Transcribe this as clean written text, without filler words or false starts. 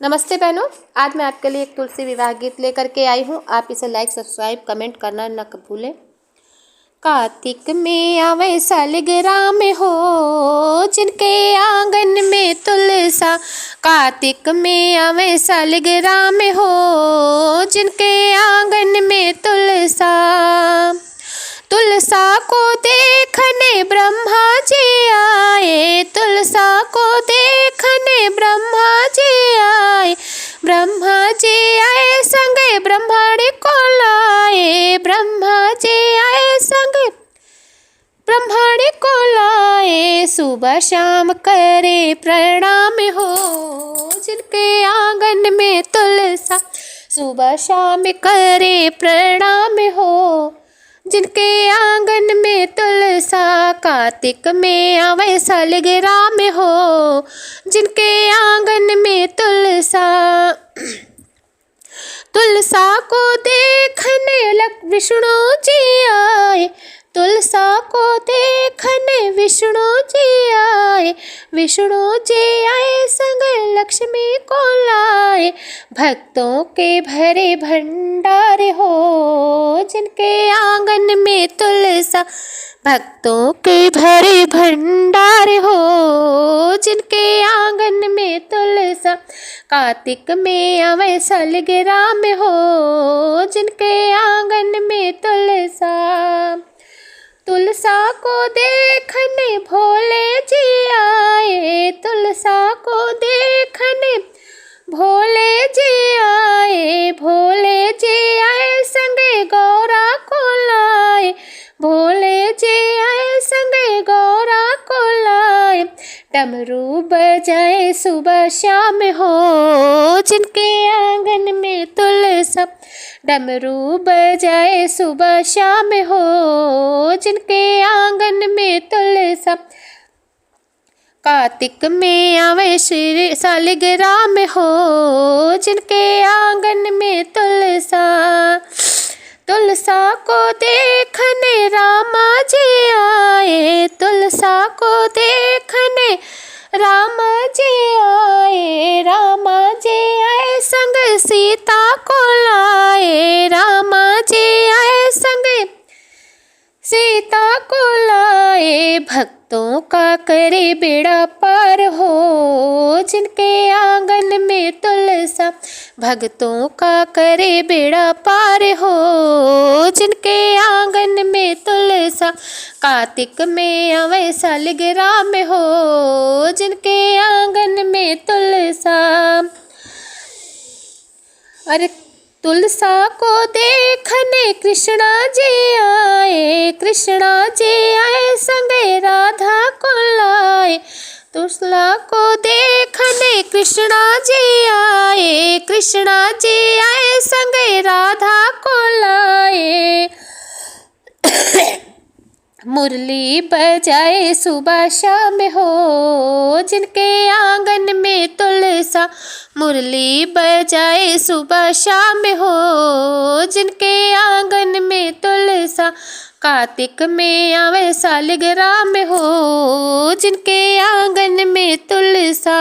नमस्ते बहनों, आज मैं आपके लिए एक तुलसी विवाह गीत लेकर के आई हूँ। आप इसे लाइक, सब्सक्राइब, कमेंट करना न भूलें। कार्तिक में आवे सालगिराह में हो, जिनके आंगन में तुलसा। कार्तिक में आवे सालगिराह में हो, जिनके आंगन में तुलसा। तुलसा को देखने ब्रह्मा जी आए, तुलसा को देखने ब्रह्मा जी आए। ब्रह्मा जी आए संगे ब्रह्माणी को लाए, ब्रह्मा जी आए संगे ब्रह्माणी को लाए। सुबह शाम करे प्रणाम हो, जिनके आंगन में तुलसा। सुबह शाम करे प्रणाम हो, जिनके आंगन में तुलसा। कार्तिक में आवे सालगिराह में हो, जिनके आंगन में तुलसा। तुलसा को देखने विष्णु जी आए, तुलसा को देखने विष्णु जी आए। विष्णु जी आए संग लक्ष्मी को लाए। भक्तों के भरे भंडार हो, जिनके आंगन में तुलसा। भक्तों के भरे भंडार हो, जिनके आंगन में तुलसा। कार्तिक में आवे सालगिराह में हो, जिनके आंगन में तुलसा। तुलसा को देखने भोले जी आए, तुलसा को देखने भोले जी आए। भोले जी आए संगे गौरा को लाए, भोले जी आए संगे गौरा को लाए। डमरू बजाए सुबह शाम हो, जिनके आंगन में तुलसा। डमरू बजाए सुबह शाम हो, जिनके आंगन में तुलसा। कार्तिक में आवे सालगिराह में हो, जिनके आंगन में तुलसा। तुलसा को देखने रामा जी आए, तुलसा को देखने रामा जी आए। रामा जी आए संग सीता को लाए, रामा जी आए संग सीता को लाए। भक्तों का करे बेड़ा पार हो, जिनके आंगन में तुलसा। भक्तों का करे बेड़ा पार हो, जिनके आंगन में तुलसा। कार्तिक में आवे सालगिराह में हो, जिनके आंगन में तुलसा। अरे तुलसा को देखने कृष्णा जी आए, कृष्णा जी आए संगे राधा को लाए। तुलसा को देखने कृष्णा जी आए, कृष्णा जी आए संगे राधा को लाए। मुरली बजाए सुबह शाम हो, जिनके आंगन में तुलसा। मुरली बजाए सुबह शाम हो, जिनके आंगन में तुलसा। कार्तिक में आवे सालगिराह में हो, जिनके आंगन में तुलसा।